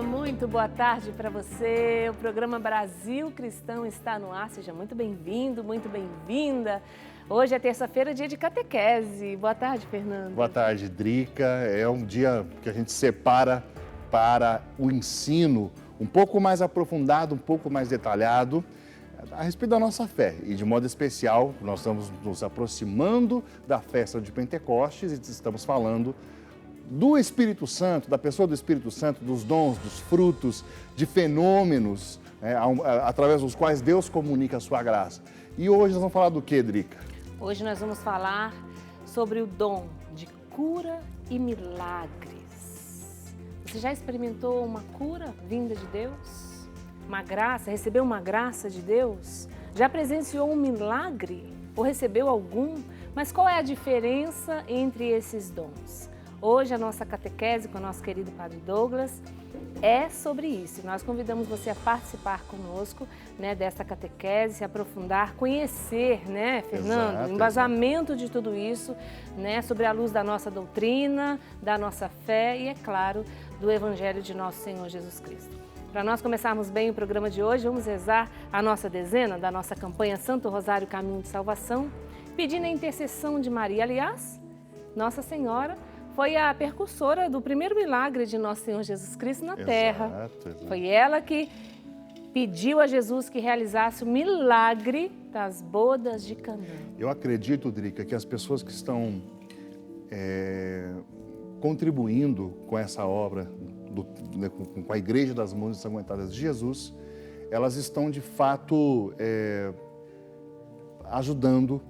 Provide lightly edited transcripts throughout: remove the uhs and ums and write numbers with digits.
muito boa tarde para você. O programa Brasil Cristão está no ar. Seja muito bem-vindo, muito bem-vinda. Hoje é terça-feira, dia de catequese. Boa tarde, Fernando. Boa tarde, Drica. É um dia que a gente separa para o ensino um pouco mais aprofundado, um pouco mais detalhado a respeito da nossa fé. E de modo especial, nós estamos nos aproximando da festa de Pentecostes e estamos falando do Espírito Santo, da pessoa do Espírito Santo, dos dons, dos frutos, de fenômenos, através dos quais Deus comunica a sua graça. E hoje nós vamos falar do que, Drica? Hoje nós vamos falar sobre o dom de cura e milagres. Você já experimentou uma cura vinda de Deus? Uma graça? Recebeu uma graça de Deus? Já presenciou um milagre? Ou recebeu algum? Mas qual é a diferença entre esses dons? Hoje a nossa catequese com o nosso querido Padre Douglas é sobre isso. Nós convidamos você a participar conosco, dessa catequese, se aprofundar, conhecer, Fernando, Exato, o embasamento de tudo isso, sobre a luz da nossa doutrina, da nossa fé e, é claro, do Evangelho de nosso Senhor Jesus Cristo. Para nós começarmos bem o programa de hoje, vamos rezar a nossa dezena da nossa campanha Santo Rosário Caminho de Salvação, pedindo a intercessão de Maria. Aliás, Nossa Senhora foi a percursora do primeiro milagre de nosso Senhor Jesus Cristo na Terra. Exato. Foi ela que pediu a Jesus que realizasse o milagre das bodas de Caná. Eu acredito, Drica, que as pessoas que estão contribuindo com essa obra, com a Igreja das Mãos Ensanguentadas de Jesus, elas estão de fato ajudando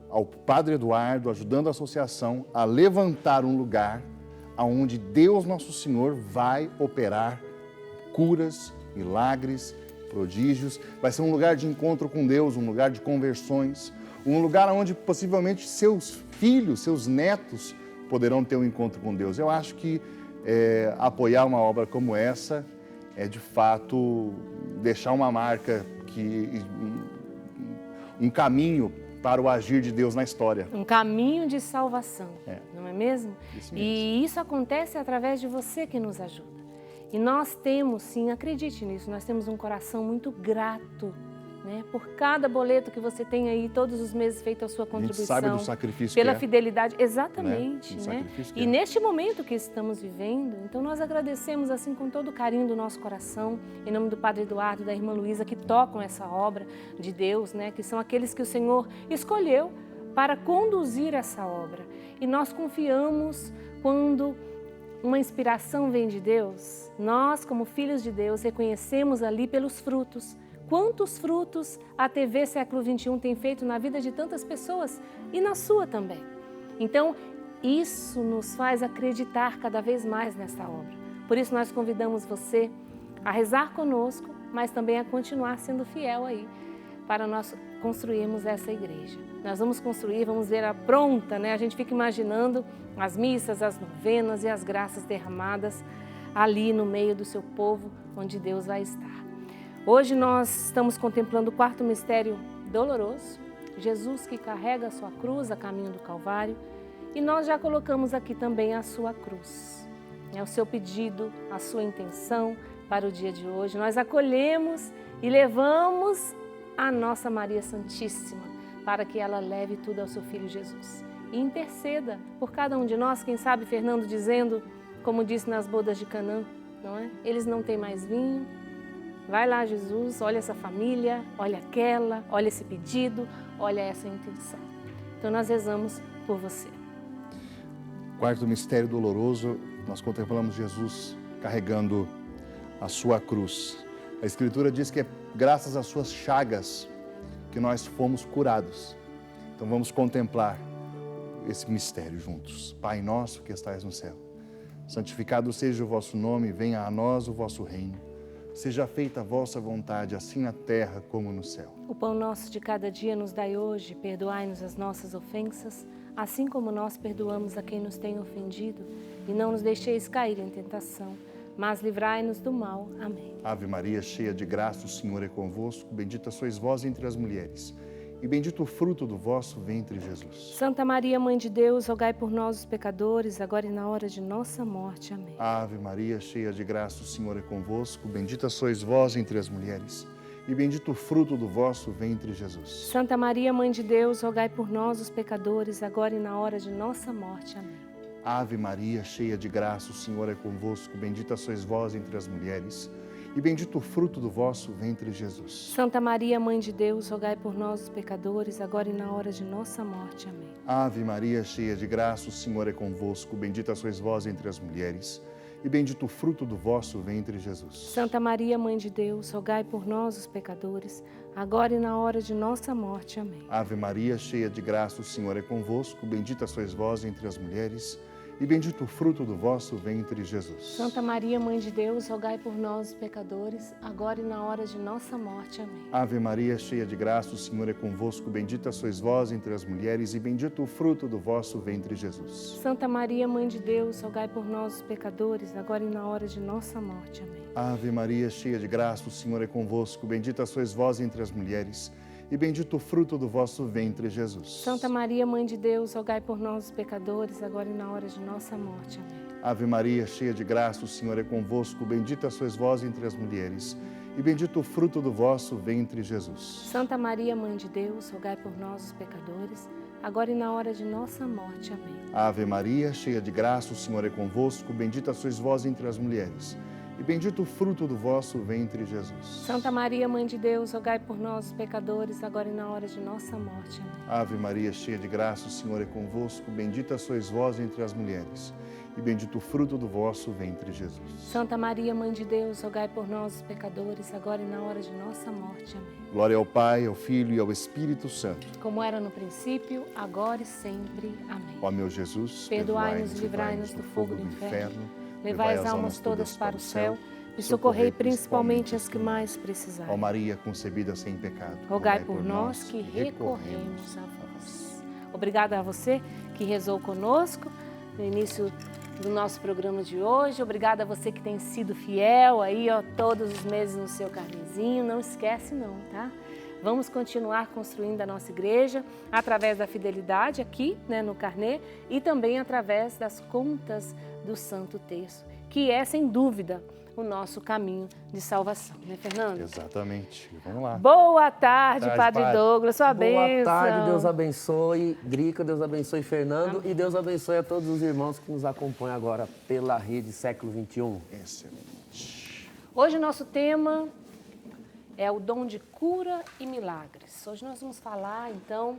ao Padre Eduardo, ajudando a associação a levantar um lugar onde Deus Nosso Senhor vai operar curas, milagres, prodígios. Vai ser um lugar de encontro com Deus, um lugar de conversões, um lugar onde possivelmente seus filhos, seus netos poderão ter um encontro com Deus. Eu acho que apoiar uma obra como essa é de fato deixar uma marca, um caminho para o agir de Deus na história. Um caminho de salvação, não é mesmo? Isso mesmo. E isso acontece através de você que nos ajuda. E nós temos, sim, acredite nisso, nós temos um coração muito grato, por cada boleto que você tem aí, todos os meses feito a sua contribuição. A gente sabe do sacrifício pela que é. fidelidade, exatamente, Do sacrifício que E é. neste momento que estamos vivendo, então nós agradecemos assim com todo o carinho do nosso coração, em nome do Padre Eduardo e da Irmã Luísa, que tocam essa obra de Deus, que são aqueles que o Senhor escolheu para conduzir essa obra. E nós confiamos quando uma inspiração vem de Deus, nós como filhos de Deus reconhecemos ali pelos frutos. Quantos frutos a TV Século XXI tem feito na vida de tantas pessoas e na sua também. Então, isso nos faz acreditar cada vez mais nessa obra. Por isso, nós convidamos você a rezar conosco, mas também a continuar sendo fiel aí, para nós construirmos essa igreja. Nós vamos construir, vamos ver a pronta, A gente fica imaginando as missas, as novenas e as graças derramadas ali no meio do seu povo, onde Deus vai estar. Hoje nós estamos contemplando o quarto mistério doloroso, Jesus que carrega a sua cruz a caminho do Calvário, e nós já colocamos aqui também a sua cruz, o seu pedido, a sua intenção para o dia de hoje. Nós acolhemos e levamos a nossa Maria Santíssima para que ela leve tudo ao seu Filho Jesus e interceda por cada um de nós. Quem sabe Fernando dizendo, como disse nas bodas de Canaã, não é? Eles não têm mais vinho. Vai lá, Jesus, olha essa família, olha aquela, olha esse pedido, olha essa intenção. Então nós rezamos por você. Quarto mistério doloroso, nós contemplamos Jesus carregando a sua cruz. A Escritura diz que é graças às suas chagas que nós fomos curados. Então vamos contemplar esse mistério juntos. Pai nosso que estais no céu, santificado seja o vosso nome, venha a nós o vosso reino. Seja feita a vossa vontade, assim na terra como no céu. O pão nosso de cada dia nos dai hoje, perdoai-nos as nossas ofensas, assim como nós perdoamos a quem nos tem ofendido, e não nos deixeis cair em tentação, mas livrai-nos do mal. Amém. Ave Maria, cheia de graça, o Senhor é convosco, bendita sois vós entre as mulheres, e bendito o fruto do vosso ventre, Jesus. Santa Maria, Mãe de Deus, rogai por nós, os pecadores, agora e na hora de nossa morte. Amém. Ave Maria, cheia de graça, o Senhor é convosco. Bendita sois vós entre as mulheres, e bendito o fruto do vosso ventre, Jesus. Santa Maria, Mãe de Deus, rogai por nós, os pecadores, agora e na hora de nossa morte. Amém. Ave Maria, cheia de graça, o Senhor é convosco. Bendita sois vós entre as mulheres, e bendito o fruto do vosso ventre, Jesus. Santa Maria, Mãe de Deus, rogai por nós, os pecadores, agora e na hora de nossa morte. Amém. Ave Maria, cheia de graça, o Senhor é convosco. Bendita sois vós entre as mulheres, e bendito o fruto do vosso ventre, Jesus. Santa Maria, Mãe de Deus, rogai por nós, os pecadores, agora e na hora de nossa morte. Amém. Ave Maria, cheia de graça, o Senhor é convosco. Bendita sois vós entre as mulheres, e bendito o fruto do vosso ventre, Jesus. Santa Maria, Mãe de Deus, rogai por nós, os pecadores, agora e na hora de nossa morte. Amém. Ave Maria, cheia de graça, o Senhor é convosco. Bendita sois vós entre as mulheres, e bendito o fruto do vosso ventre, Jesus. Santa Maria, Mãe de Deus, rogai por nós, os pecadores, agora e na hora de nossa morte. Amém. Ave Maria, cheia de graça, o Senhor é convosco. Bendita sois vós entre as mulheres, e bendito o fruto do vosso ventre, Jesus. Santa Maria, Mãe de Deus, rogai por nós, os pecadores, agora e na hora de nossa morte. Amém. Ave Maria, cheia de graça, o Senhor é convosco. Bendita sois vós entre as mulheres, e bendito o fruto do vosso ventre, Jesus. Santa Maria, Mãe de Deus, rogai por nós, os pecadores, agora e na hora de nossa morte. Amém. Ave Maria, cheia de graça, o Senhor é convosco. Bendita sois vós entre as mulheres, e bendito o fruto do vosso ventre, Jesus. Santa Maria, Mãe de Deus, rogai por nós, os pecadores, agora e na hora de nossa morte. Amém. Ave Maria, cheia de graça, o Senhor é convosco. Bendita sois vós entre as mulheres, e bendito o fruto do vosso ventre, Jesus. Santa Maria, Mãe de Deus, rogai por nós, os pecadores, agora e na hora de nossa morte. Amém. Glória ao Pai, ao Filho e ao Espírito Santo. Como era no princípio, agora e sempre. Amém. Ó meu Jesus, perdoai-nos e livrai-nos do fogo do inferno. Levai as almas todas para o céu e socorrei principalmente as que mais precisarem. Ó Maria, concebida sem pecado, rogai por nós que recorremos a vós. Obrigada a você que rezou conosco no início do nosso programa de hoje. Obrigada a você que tem sido fiel aí, ó, todos os meses no seu carnezinho. Não esquece não, tá? Vamos continuar construindo a nossa igreja através da fidelidade aqui, né, no carnê, e também através das contas do Santo Terço, que é, sem dúvida, o nosso caminho de salvação, né, Fernando? Exatamente. Vamos lá. Boa tarde, Padre Padre. Douglas, sua bênção. Boa tarde, Deus abençoe Drica, Deus abençoe Fernando. Amém. E Deus abençoe a todos os irmãos que nos acompanham agora pela rede Século XXI. Excelente. Hoje o nosso tema é o dom de cura e milagres. Hoje nós vamos falar, então,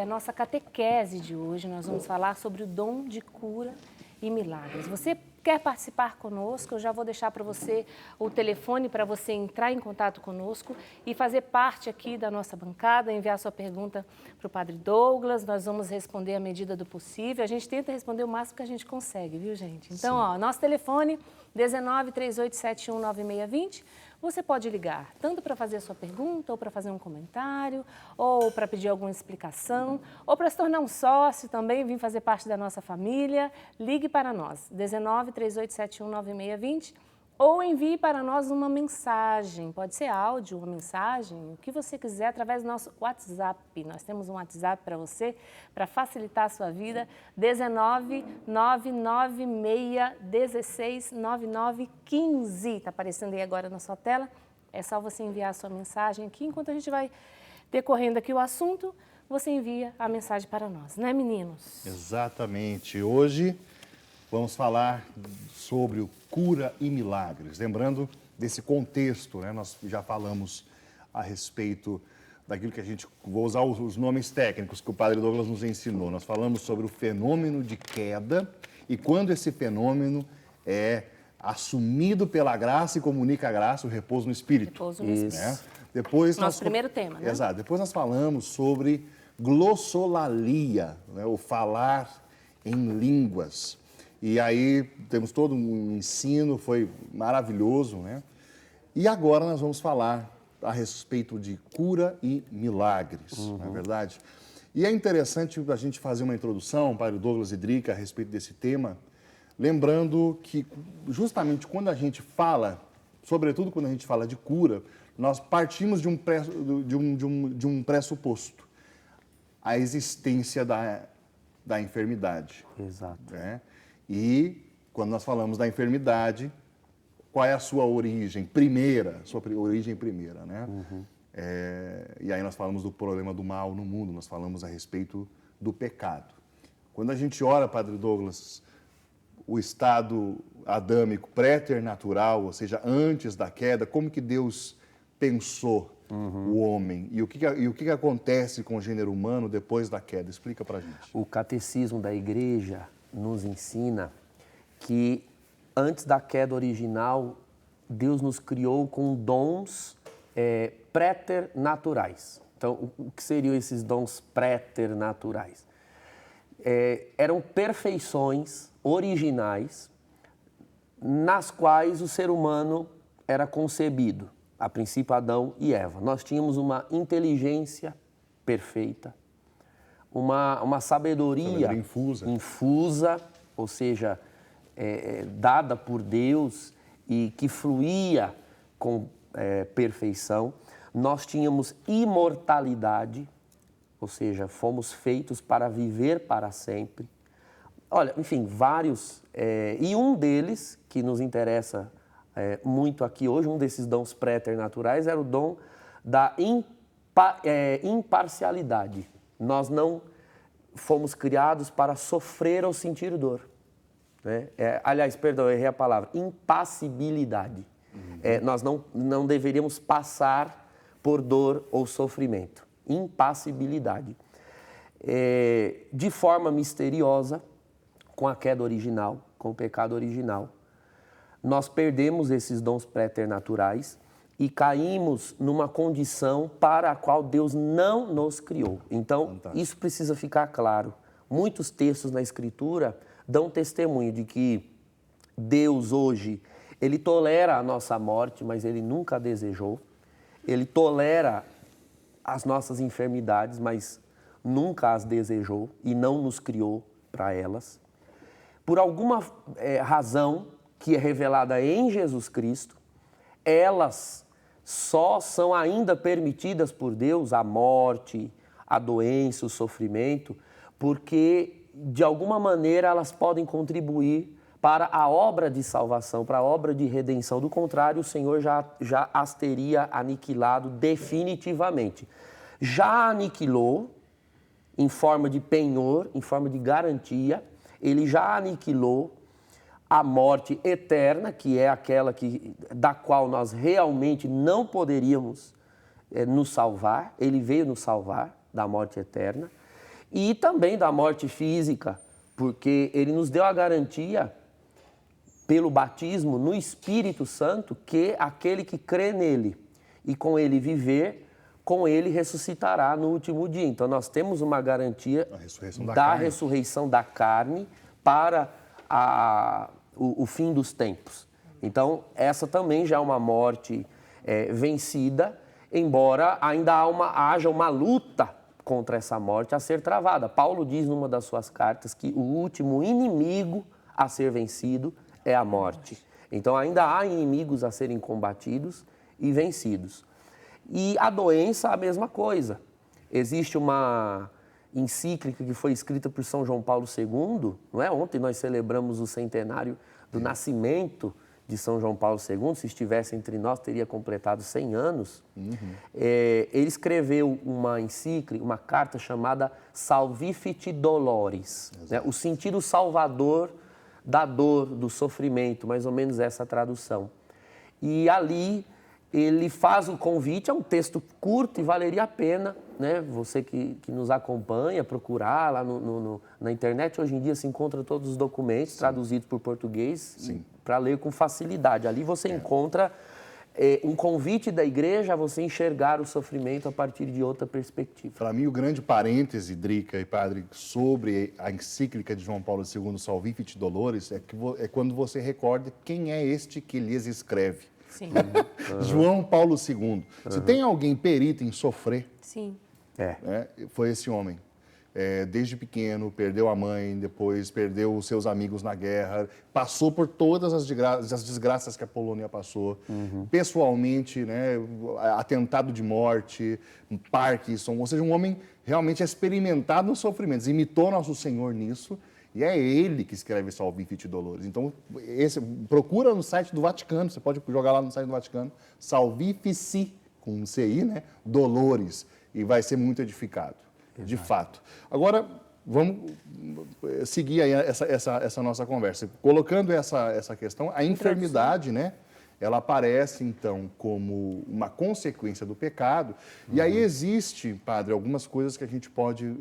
nossa catequese de hoje, nós vamos falar sobre o dom de cura e milagres. Você quer participar conosco? Eu já vou deixar para você o telefone para você entrar em contato conosco e fazer parte aqui da nossa bancada, enviar sua pergunta para o Padre Douglas. Nós vamos responder à medida do possível. A gente tenta responder o máximo que a gente consegue, viu, gente? Então, ó, nosso telefone 19 3871 9620. Você pode ligar tanto para fazer a sua pergunta, ou para fazer um comentário, ou para pedir alguma explicação, ou para se tornar um sócio também, vir fazer parte da nossa família. Ligue para nós, 19 3871 9620, ou envie para nós uma mensagem, pode ser áudio, uma mensagem, o que você quiser, através do nosso WhatsApp. Nós temos um WhatsApp para você, para facilitar a sua vida, 19 996 16 9915. Está aparecendo aí agora na sua tela. É só você enviar a sua mensagem aqui. Enquanto a gente vai decorrendo aqui o assunto, você envia a mensagem para nós, né, meninos? Exatamente. Hoje vamos falar sobre o cura e milagres. Lembrando desse contexto, né? Nós já falamos a respeito daquilo que a gente... Vou usar os nomes técnicos que o Padre Douglas nos ensinou. Nós falamos sobre o fenômeno de queda e quando esse fenômeno é assumido pela graça e comunica a graça, o repouso no Espírito. Repouso no Espírito. Né? Depois Nosso primeiro tema, né? Exato. Depois nós falamos sobre glossolalia, né? O falar em línguas. E aí temos todo um ensino, foi maravilhoso, né? E agora nós vamos falar a respeito de cura e milagres, não é verdade? E é interessante a gente fazer uma introdução, Padre Douglas e Drica, a respeito desse tema, lembrando que justamente quando a gente fala, sobretudo quando a gente fala de cura, nós partimos de um pressuposto, a existência da enfermidade. Exato. Né? E quando nós falamos da enfermidade, qual é a sua origem primeira? Né? E aí nós falamos do problema do mal no mundo, nós falamos a respeito do pecado. Quando a gente ora, Padre Douglas, o estado adâmico préternatural, ou seja, antes da queda, como que Deus pensou o homem? E o que acontece com o gênero humano depois da queda? Explica pra gente. O catecismo da igreja nos ensina que antes da queda original, Deus nos criou com dons préternaturais. Então, o que seriam esses dons préternaturais? Eram perfeições originais nas quais o ser humano era concebido, a princípio Adão e Eva. Nós tínhamos uma inteligência perfeita, uma sabedoria infusa, ou seja, dada por Deus e que fluía com perfeição. Nós tínhamos imortalidade, ou seja, fomos feitos para viver para sempre. Olha, enfim, vários. E um deles, que nos interessa muito aqui hoje, um desses dons préternaturais, era o dom da imparcialidade. Nós não fomos criados para sofrer ou sentir dor. Né? Aliás, perdão, eu errei a palavra. Impassibilidade. Nós não deveríamos passar por dor ou sofrimento. Impassibilidade. De forma misteriosa, com a queda original, com o pecado original, nós perdemos esses dons préternaturais e caímos numa condição para a qual Deus não nos criou. Então, fantástico. Isso precisa ficar claro. Muitos textos na Escritura dão testemunho de que Deus hoje, Ele tolera a nossa morte, mas Ele nunca a desejou. Ele tolera as nossas enfermidades, mas nunca as desejou e não nos criou para elas. Por alguma razão que é revelada em Jesus Cristo, elas só são ainda permitidas por Deus, a morte, a doença, o sofrimento, porque de alguma maneira elas podem contribuir para a obra de salvação, para a obra de redenção. Do contrário, o Senhor já as teria aniquilado definitivamente. Já aniquilou em forma de penhor, em forma de garantia. Ele já aniquilou a morte eterna, que é aquela da qual nós realmente não poderíamos nos salvar. Ele veio nos salvar da morte eterna e também da morte física, porque Ele nos deu a garantia, pelo batismo no Espírito Santo, que aquele que crê nele e com ele viver, com ele ressuscitará no último dia. Então nós temos uma garantia da ressurreição da carne para o fim dos tempos. Então essa também já é uma morte vencida, embora ainda haja uma luta contra essa morte a ser travada. Paulo diz numa das suas cartas que o último inimigo a ser vencido é a morte. Então ainda há inimigos a serem combatidos e vencidos. E a doença, a mesma coisa. Existe uma encíclica que foi escrita por São João Paulo II, não é? Ontem nós celebramos o centenário do nascimento de São João Paulo II, se estivesse entre nós teria completado 100 anos. Ele escreveu uma encíclica, uma carta chamada Salvifici Doloris, né? O sentido salvador da dor, do sofrimento, mais ou menos essa tradução. E ali ele faz o convite, é um texto curto e valeria a pena, né? Você que nos acompanha, procurar lá na internet. Hoje em dia se encontra todos os documentos traduzidos por português para ler com facilidade. Ali você encontra um convite da igreja a você enxergar o sofrimento a partir de outra perspectiva. Para mim, o grande parêntese, Drica e Padre, sobre a encíclica de João Paulo II, Salvifici Doloris, é quando você recorda quem é este que lhes escreve. Sim. João Paulo II. Se tem alguém perito em sofrer, Sim. Foi esse homem. desde pequeno, perdeu a mãe, depois perdeu os seus amigos na guerra, passou por todas as desgraças que a Polônia passou, pessoalmente, né, atentado de morte, Parkinson, ou seja, um homem realmente experimentado nos sofrimentos, imitou nosso Senhor nisso, e é ele que escreve Salvifici Dolores. Então, procura no site do Vaticano, você pode jogar lá no site do Vaticano, Salvifici, com um CI, né, Dolores, e vai ser muito edificado. De fato. Agora, vamos seguir aí essa nossa conversa. Colocando essa questão, a enfermidade, né? Ela aparece, então, como uma consequência do pecado. E aí existe, padre, algumas coisas que a gente pode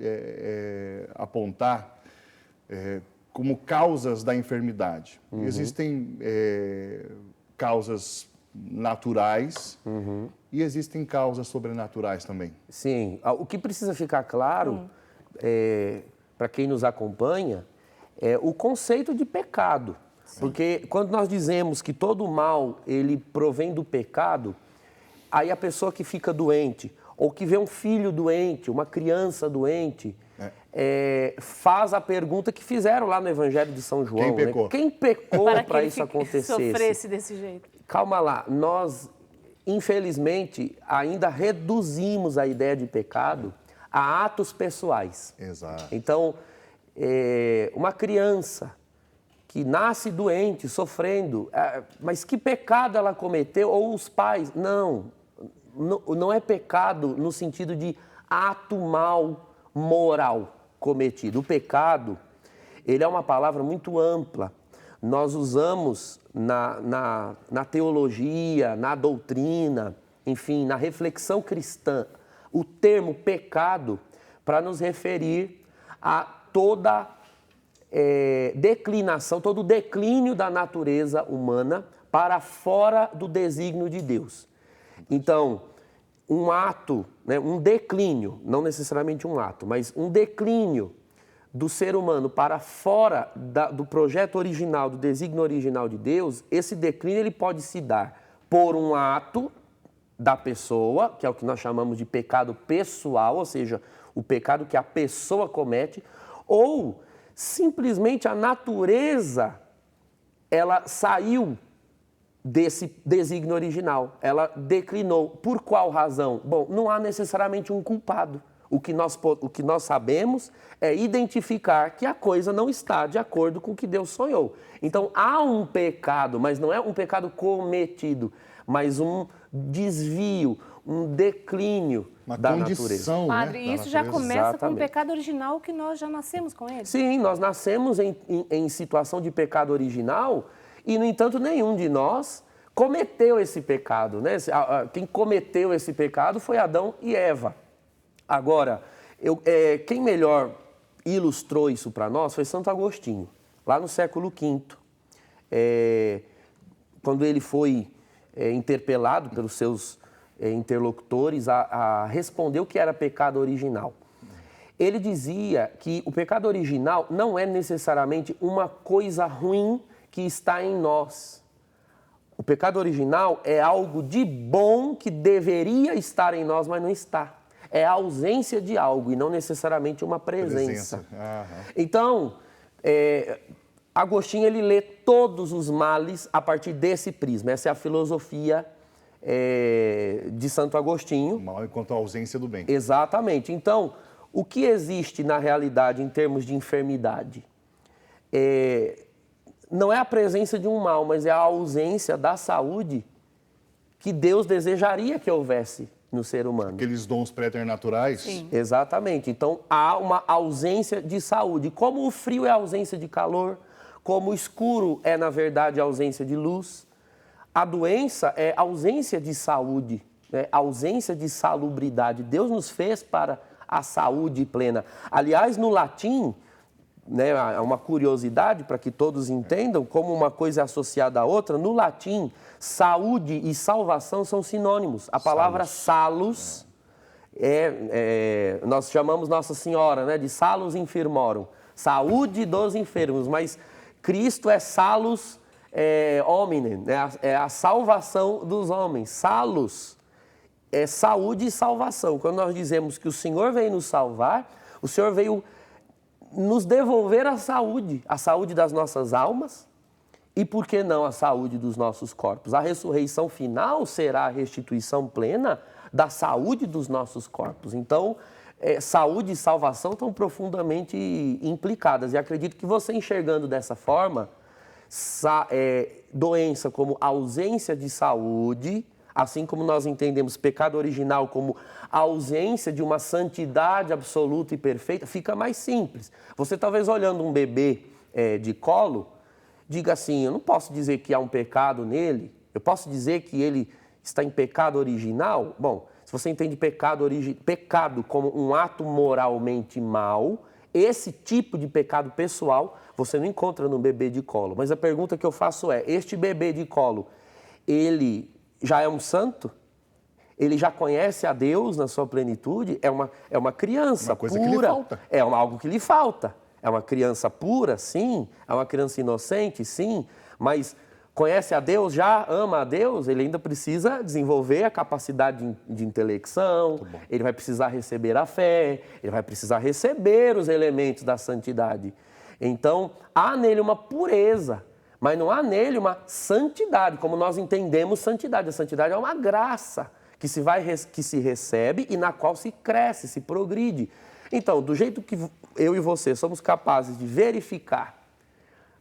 apontar como causas da enfermidade. Existem causas naturais e existem causas sobrenaturais também. Sim, o que precisa ficar claro para quem nos acompanha é o conceito de pecado. Sim. Porque quando nós dizemos que todo mal ele provém do pecado, aí a pessoa que fica doente ou que vê um filho doente, uma criança doente, faz a pergunta que fizeram lá no Evangelho de São João. Quem pecou? Né? Quem pecou para isso acontecer? Sofresse desse jeito. Calma lá, nós, infelizmente, ainda reduzimos a ideia de pecado a atos pessoais. Exato. Então, uma criança que nasce doente, sofrendo, mas que pecado ela cometeu? Ou os pais? Não é pecado no sentido de ato mal moral cometido. O pecado, ele é uma palavra muito ampla. Nós usamos na teologia, na doutrina, enfim, na reflexão cristã, o termo pecado para nos referir a toda declinação, todo o declínio da natureza humana para fora do desígnio de Deus. Então, um ato, né, um declínio, não necessariamente um ato, mas um declínio do ser humano para fora do projeto original, do desígnio original de Deus, esse declínio ele pode se dar por um ato da pessoa, que é o que nós chamamos de pecado pessoal, ou seja, o pecado que a pessoa comete, ou simplesmente a natureza, ela saiu desse desígnio original, ela declinou. Por qual razão? Bom, não há necessariamente um culpado. O que nós sabemos é identificar que a coisa não está de acordo com o que Deus sonhou. Então, há um pecado, mas não é um pecado cometido, mas um desvio, um declínio da natureza. Padre, né, isso já começa Exatamente. com o pecado original que nós já nascemos com ele. Sim, nós nascemos em situação de pecado original e, no entanto, nenhum de nós cometeu esse pecado, né? Quem cometeu esse pecado foi Adão e Eva. Agora, quem melhor ilustrou isso para nós foi Santo Agostinho, lá no século V, quando ele foi interpelado pelos seus interlocutores a responder o que era pecado original. Ele dizia que o pecado original não é necessariamente uma coisa ruim que está em nós. O pecado original é algo de bom que deveria estar em nós, mas não está. É a ausência de algo e não necessariamente uma presença. Então, Agostinho ele lê todos os males a partir desse prisma. Essa é a filosofia de Santo Agostinho. O mal enquanto a ausência do bem. Exatamente. Então, o que existe na realidade em termos de enfermidade? Não é a presença de um mal, mas é a ausência da saúde que Deus desejaria que houvesse no ser humano. Aqueles dons preternaturais. Sim. Exatamente. Então, há uma ausência de saúde. Como o frio é a ausência de calor, como o escuro é, na verdade, a ausência de luz, a doença é ausência de saúde, né? Ausência de salubridade. Deus nos fez para a saúde plena. Aliás, no latim, né, uma curiosidade para que todos entendam como uma coisa é associada à outra, no latim, saúde e salvação são sinônimos. A palavra salus, nós chamamos Nossa Senhora, né, de salus infirmorum, saúde dos enfermos, mas Cristo é salus hominem, né, é a salvação dos homens. Salus é saúde e salvação. Quando nós dizemos que o Senhor veio nos salvar, O Senhor veio nos devolver a saúde das nossas almas e, por que não, a saúde dos nossos corpos. A ressurreição final será a restituição plena da saúde dos nossos corpos. Então, saúde e salvação estão profundamente implicadas. E acredito que você enxergando dessa forma, doença como ausência de saúde, assim como nós entendemos pecado original como a ausência de uma santidade absoluta e perfeita, fica mais simples. Você talvez olhando um bebê de colo, diga assim, eu não posso dizer que há um pecado nele, eu posso dizer que ele está em pecado original? Bom, se você entende pecado como um ato moralmente mau, esse tipo de pecado pessoal você não encontra no bebê de colo. Mas a pergunta que eu faço é, este bebê de colo, ele já é um santo? Ele já conhece a Deus na sua plenitude? É uma criança coisa pura. que lhe falta. É algo que lhe falta. É uma criança pura, sim. É uma criança inocente, sim. Mas conhece a Deus, já ama a Deus, ele ainda precisa desenvolver a capacidade de intelecção, ele vai precisar receber a fé, ele vai precisar receber os elementos da santidade. Então, há nele uma pureza, mas não há nele uma santidade, como nós entendemos santidade. A santidade é uma graça que se recebe e na qual se cresce, se progride. Então, do jeito que eu e você somos capazes de verificar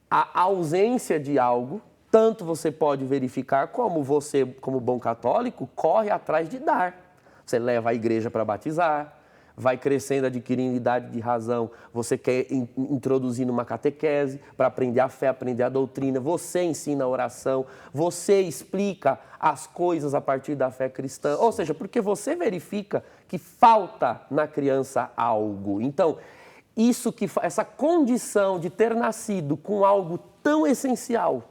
a ausência de algo, tanto você pode verificar como você, como bom católico, corre atrás de dar. Você leva a igreja para batizar, vai crescendo, adquirindo idade de razão, você quer introduzir numa catequese para aprender a fé, aprender a doutrina, você ensina a oração, você explica as coisas a partir da fé cristã, ou seja, porque você verifica que falta na criança algo. Então, essa condição de ter nascido com algo tão essencial,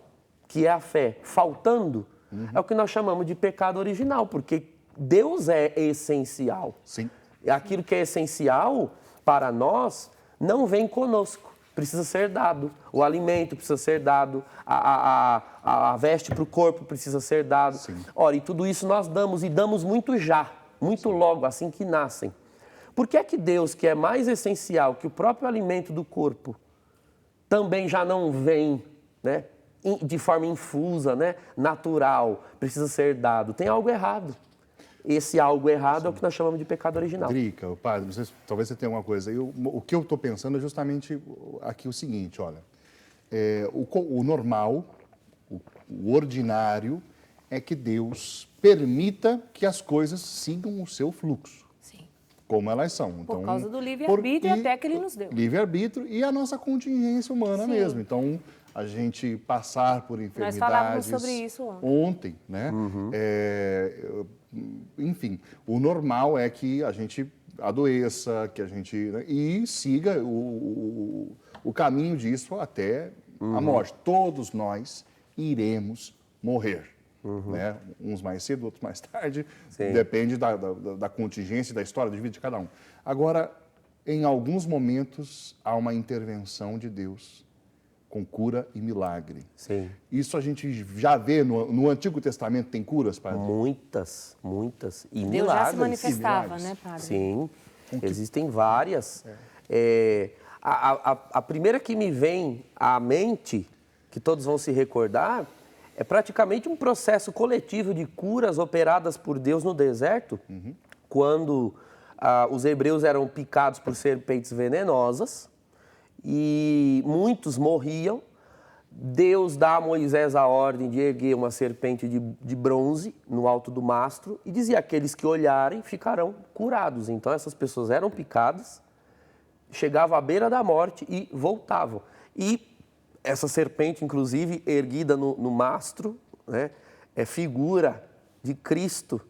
que é a fé, faltando, é o que nós chamamos de pecado original, porque Deus é essencial. Sim. Aquilo que é essencial para nós não vem conosco, precisa ser dado. O alimento precisa ser dado, a veste para o corpo precisa ser dado. Sim. Ora, e tudo isso nós damos, e damos muito já, muito logo, assim que nascem. Por que é que Deus, que é mais essencial que o próprio alimento do corpo, também já não vem, né, de forma infusa, né, natural, precisa ser dado? Tem algo errado. Esse algo errado é o que nós chamamos de pecado original. Drica, padre, não sei se, talvez você tenha alguma coisa. O que eu estou pensando é justamente aqui o seguinte, olha, o normal, o ordinário, é que Deus permita que as coisas sigam o seu fluxo. Sim. Como elas são. Por causa do livre-arbítrio até que ele nos deu. Livre-arbítrio e a nossa contingência humana Sim. mesmo. Então, a gente passar por enfermidades... Nós falávamos sobre isso ontem, né? Enfim, o normal é que a gente adoeça, que a gente... né, e siga o caminho disso até a morte. Todos nós iremos morrer. Né? Uns mais cedo, outros mais tarde. Sim. Depende da contingência, da história de vida de cada um. Agora, em alguns momentos, há uma intervenção de Deus com cura e milagre. Sim. Isso a gente já vê no Antigo Testamento, tem curas, padre? Muitas. E Deus milagres. já se manifestava, milagres. né, padre? Sim, existem várias. A primeira que me vem à mente, que todos vão se recordar, é praticamente um processo coletivo de curas operadas por Deus no deserto, quando os hebreus eram picados por serpentes venenosas e muitos morriam. Deus dá a Moisés a ordem de erguer uma serpente de bronze no alto do mastro e dizia: aqueles que olharem ficarão curados. Então essas pessoas eram picadas, chegavam à beira da morte e voltavam. E essa serpente, inclusive, erguida no mastro, né, é figura de Cristo,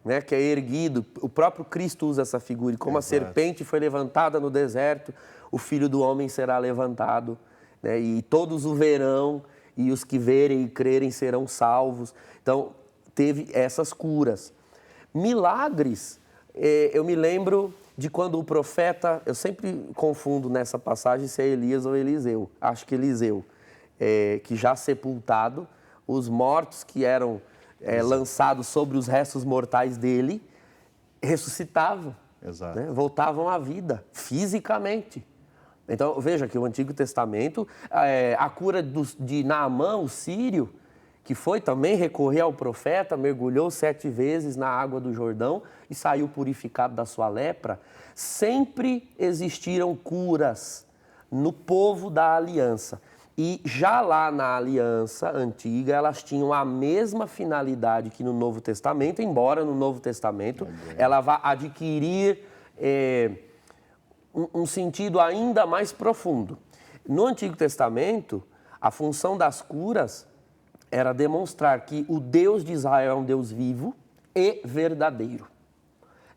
né, que é erguido. O próprio Cristo usa essa figura. E como a serpente foi levantada no deserto, o Filho do Homem será levantado, né, e todos o verão, e os que verem e crerem serão salvos. Então, teve essas curas. Milagres, eu me lembro de quando o profeta, eu sempre confundo nessa passagem se é Elias ou Eliseu, acho que Eliseu, que já sepultado, os mortos que eram lançados sobre os restos mortais dele, ressuscitavam. Exato. né? Voltavam à vida, fisicamente. Então, veja que o Antigo Testamento, a cura de Naamã, o sírio, que foi também recorrer ao profeta, mergulhou 7 vezes na água do Jordão e saiu purificado da sua lepra. Sempre existiram curas no povo da aliança. E já lá na aliança antiga, elas tinham a mesma finalidade que no Novo Testamento, embora no Novo Testamento ela vá adquirir um sentido ainda mais profundo. No Antigo Testamento, a função das curas era demonstrar que o Deus de Israel é um Deus vivo e verdadeiro.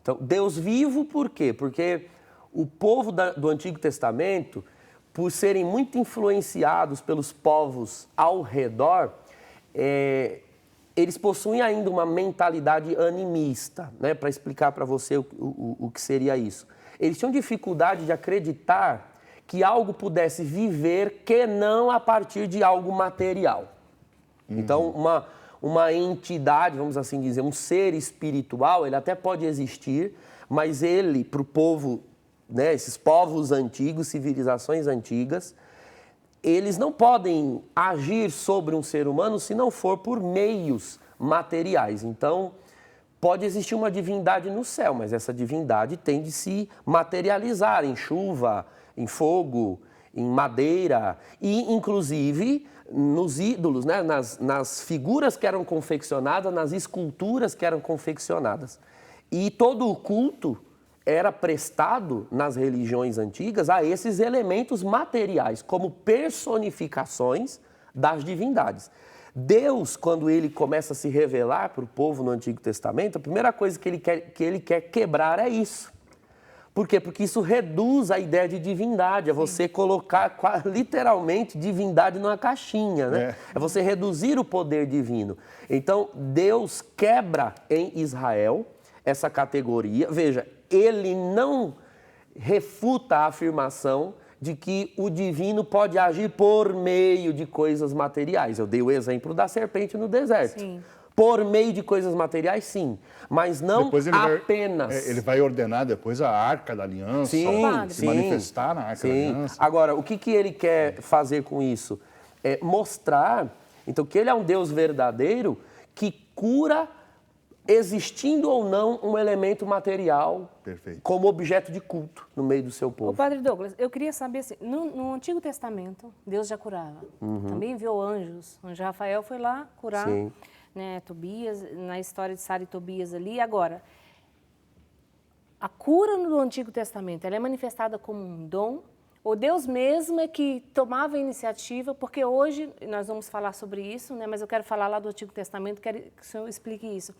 Então, Deus vivo por quê? Porque o povo do Antigo Testamento, por serem muito influenciados pelos povos ao redor, eles possuem ainda uma mentalidade animista, né? Para explicar para você o que seria isso. Eles tinham dificuldade de acreditar que algo pudesse viver que não a partir de algo material. Então, uma entidade, vamos assim dizer, um ser espiritual, ele até pode existir, mas ele, para o povo, né, esses povos antigos, civilizações antigas, eles não podem agir sobre um ser humano se não for por meios materiais. Então, pode existir uma divindade no céu, mas essa divindade tem de se materializar em chuva, em fogo, em madeira e, inclusive, nos ídolos, né? nas figuras que eram confeccionadas, nas esculturas que eram confeccionadas. E todo o culto era prestado nas religiões antigas a esses elementos materiais, como personificações das divindades. Deus, quando ele começa a se revelar para o povo no Antigo Testamento, a primeira coisa que ele quer quebrar é isso. Por quê? Porque isso reduz a ideia de divindade, é você colocar literalmente divindade numa caixinha, né? É você reduzir o poder divino. Então, Deus quebra em Israel essa categoria. Veja, ele não refuta a afirmação de que o divino pode agir por meio de coisas materiais. Eu dei o exemplo da serpente no deserto. Sim. Por meio de coisas materiais, sim, mas não Depois apenas. Ele vai ordenar depois a Arca da Aliança, se manifestar na Arca da Aliança. Agora, o que ele quer fazer com isso? É mostrar, então, que ele é um Deus verdadeiro que cura existindo ou não um elemento material como objeto de culto no meio do seu povo. Ô, Padre Douglas, eu queria saber, assim, no Antigo Testamento, Deus já curava. Também enviou anjos. O anjo Rafael foi lá curar. Sim. Né, Tobias, na história de Sara e Tobias ali. Agora, a cura no Antigo Testamento, ela é manifestada como um dom? Ou Deus mesmo é que tomava a iniciativa? Porque hoje, nós vamos falar sobre isso, né, mas eu quero falar lá do Antigo Testamento, quero que o senhor explique isso.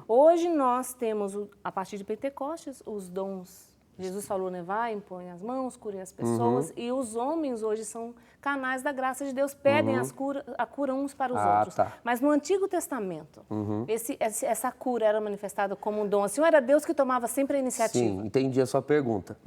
Hoje nós temos, a partir de Pentecostes, os dons. Jesus falou, né, vai, impõe as mãos, cure as pessoas. E os homens hoje são canais da graça de Deus, pedem a cura uns para os outros. Tá. Mas no Antigo Testamento, essa cura era manifestada como um dom. Assim, ou era Deus que tomava sempre a iniciativa? Sim, entendi a sua pergunta.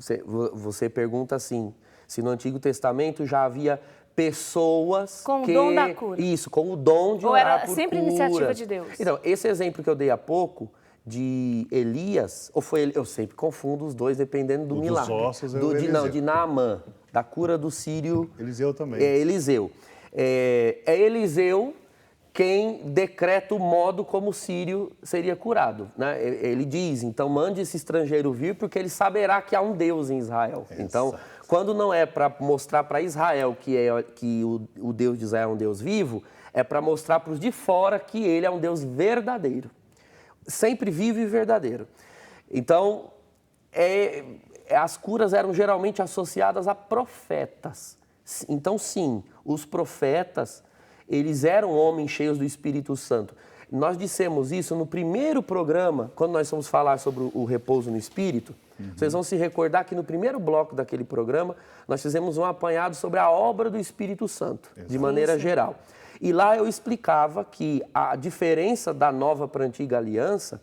Você pergunta assim, se no Antigo Testamento já havia pessoas com o dom da cura. Isso, com o dom de ou orar era por sempre curas. Iniciativa de Deus? Então, esse exemplo que eu dei há pouco, de Elias, ou foi eu sempre confundo os dois, dependendo do milagre. Dos ossos é o Eliseu. Não, de Naamã, da cura do sírio. Eliseu também. É Eliseu. É Eliseu quem decreta o modo como o sírio seria curado, né? Ele diz, então mande esse estrangeiro vir, porque ele saberá que há um Deus em Israel. Exato. Então, quando não é para mostrar para Israel que o Deus de Israel é um Deus vivo, é para mostrar para os de fora que ele é um Deus verdadeiro. Sempre vivo e verdadeiro. Então, as curas eram geralmente associadas a profetas. Então, sim, os profetas, eles eram homens cheios do Espírito Santo. Nós dissemos isso no primeiro programa, quando nós fomos falar sobre o repouso no Espírito. Vocês vão se recordar que no primeiro bloco daquele programa, nós fizemos um apanhado sobre a obra do Espírito Santo, de maneira geral. E lá eu explicava que a diferença da nova para a antiga aliança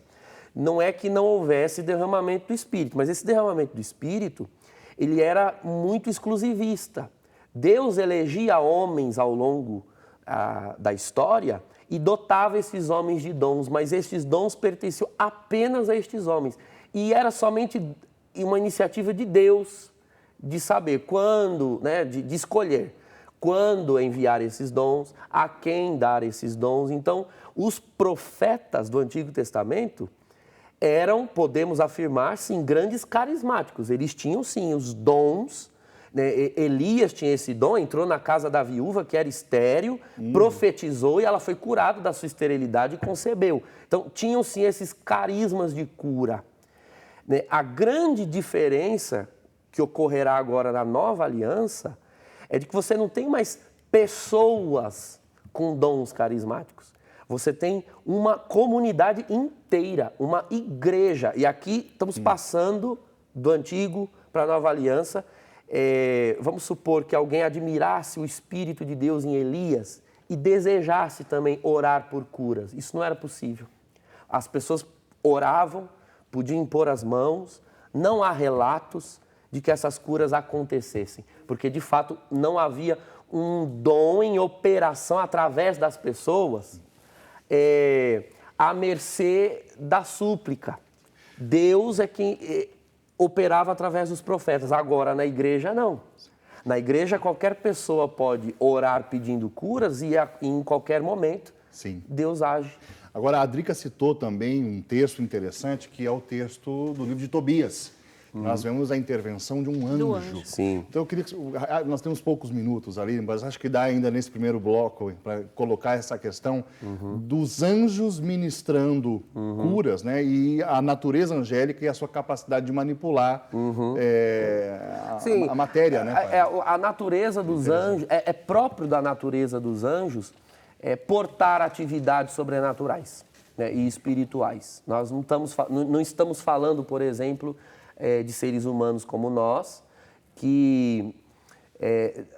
não é que não houvesse derramamento do Espírito, mas esse derramamento do Espírito, ele era muito exclusivista. Deus elegia homens ao longo da história e dotava esses homens de dons, mas estes dons pertenciam apenas a estes homens. E era somente uma iniciativa de Deus de saber quando, né, de escolher quando enviar esses dons, a quem dar esses dons. Então, os profetas do Antigo Testamento eram, podemos afirmar, sim, grandes carismáticos. Eles tinham, sim, os dons, né? Elias tinha esse dom, entrou na casa da viúva, que era estéril, profetizou e ela foi curada da sua esterilidade e concebeu. Então, tinham, sim, esses carismas de cura. Né? A grande diferença que ocorrerá agora na nova aliança é de que você não tem mais pessoas com dons carismáticos. Você tem uma comunidade inteira, uma igreja. E aqui estamos passando do Antigo para a Nova Aliança. Vamos supor que alguém admirasse o Espírito de Deus em Elias e desejasse também orar por curas. Isso não era possível. As pessoas oravam, podiam impor as mãos, não há relatos de que essas curas acontecessem, porque de fato não havia um dom em operação através das pessoas à mercê da súplica. Deus é quem operava através dos profetas. Agora, na igreja, não. Na igreja, qualquer pessoa pode orar pedindo curas e em qualquer momento, Sim. Deus age. Agora, a Drica citou também um texto interessante, que é o texto do livro de Tobias. Nós vemos a intervenção de um anjo. Sim. Então, eu queria que... Nós temos poucos minutos ali, mas acho que dá ainda nesse primeiro bloco para colocar essa questão dos anjos ministrando curas, né? E a natureza angélica e a sua capacidade de manipular a matéria, né, pai? A natureza dos anjos, é próprio da natureza dos anjos portar atividades sobrenaturais, né, e espirituais. Nós não estamos falando, por exemplo, de seres humanos como nós, que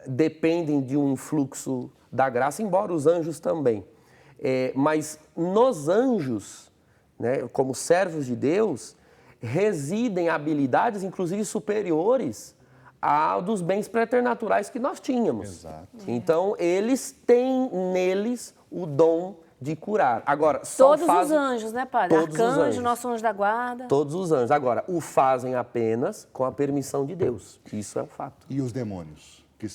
dependem de um influxo da graça, embora os anjos também. Mas nos anjos, né, como servos de Deus, residem habilidades, inclusive superiores a dos bens preternaturais que nós tínhamos. Exato. Então, eles têm neles o dom de curar. Agora, todos os anjos, né, padre? Todos os Arcanjo, anjos. nosso anjo da guarda. Todos os anjos. Agora, o fazem apenas com a permissão de Deus. Isso é um fato. E os demônios, que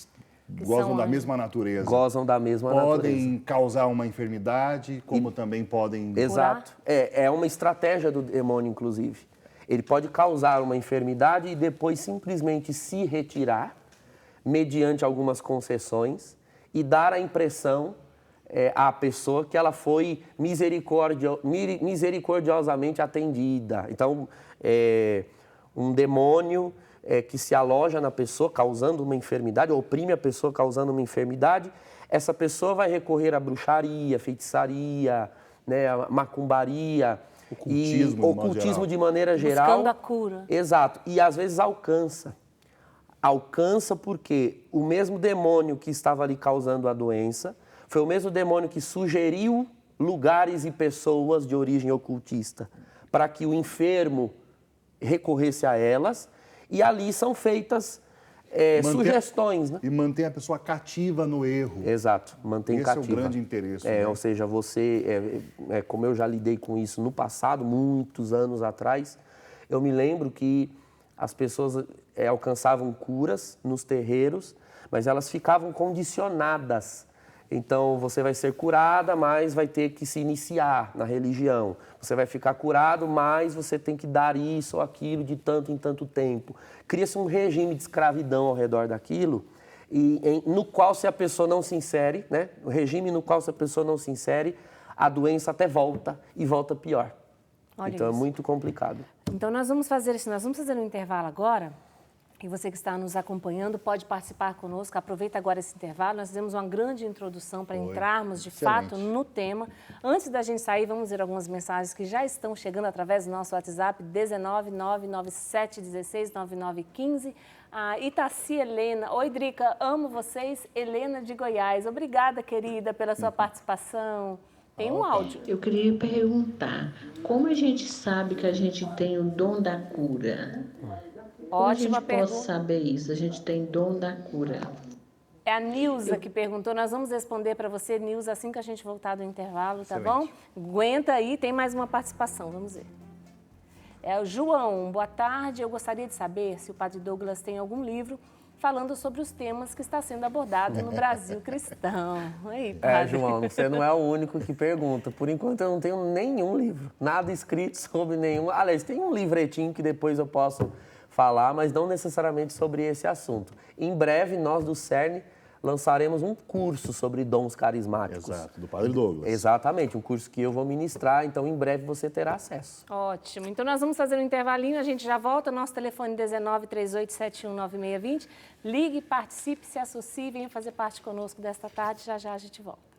gozam da mesma natureza? Gozam da mesma natureza. Podem causar uma enfermidade, como também podem... Exato. É uma estratégia do demônio, inclusive. Ele pode causar uma enfermidade e depois simplesmente se retirar, mediante algumas concessões, e dar a impressão à pessoa que ela foi misericordiosamente atendida. Então, um demônio que se aloja na pessoa causando uma enfermidade, oprime a pessoa causando uma enfermidade, essa pessoa vai recorrer à bruxaria, feitiçaria, né, à macumbaria, ocultismo de maneira geral. Buscando a cura. Exato. E às vezes alcança. Alcança porque o mesmo demônio que estava ali causando a doença foi o mesmo demônio que sugeriu lugares e pessoas de origem ocultista para que o enfermo recorresse a elas, e ali são feitas sugestões, né? E mantém a pessoa cativa no erro. Exato, mantém cativa. Esse é o grande interesse. Né? Ou seja, você, como eu já lidei com isso no passado, muitos anos atrás, eu me lembro que as pessoas alcançavam curas nos terreiros, mas elas ficavam condicionadas. Então, você vai ser curada, mas vai ter que se iniciar na religião. Você vai ficar curado, mas você tem que dar isso ou aquilo de tanto em tanto tempo. Cria-se um regime de escravidão ao redor daquilo, no qual, se a pessoa não se insere, né? O regime no qual, se a pessoa não se insere, a doença até volta e volta pior. Olha então, isso. É muito complicado. Então, nós vamos fazer um intervalo agora. E você que está nos acompanhando pode participar conosco. Aproveita agora esse intervalo. Nós fizemos uma grande introdução para entrarmos de fato no tema. Antes da gente sair, vamos ver algumas mensagens que já estão chegando através do nosso WhatsApp, 19997169915. A Itaci Helena. Oi, Drica, amo vocês. Helena de Goiás. Obrigada, querida, pela sua participação. Tem um áudio. Eu queria perguntar, como a gente sabe que a gente tem o dom da cura? Ótima pergunta. Como a gente pode saber isso? A gente tem dom da cura. É a Nilza que perguntou. Nós vamos responder para você, Nilza, assim que a gente voltar do intervalo, tá bom? Aguenta aí, tem mais uma participação. Vamos ver. O João, boa tarde. Eu gostaria de saber se o Padre Douglas tem algum livro falando sobre os temas que está sendo abordado no Brasil cristão. Aí, padre. João, você não é o único que pergunta. Por enquanto eu não tenho nenhum livro, nada escrito sobre nenhum. Aliás, tem um livretinho que depois eu posso falar, mas não necessariamente sobre esse assunto. Em breve, nós do CERN lançaremos um curso sobre dons carismáticos. Exato, do Padre Douglas. Exatamente, um curso que eu vou ministrar, então em breve você terá acesso. Ótimo. Então nós vamos fazer um intervalinho, a gente já volta. Nosso telefone 19 3871 9620. Ligue, participe, se associe, venha fazer parte conosco desta tarde. Já já a gente volta.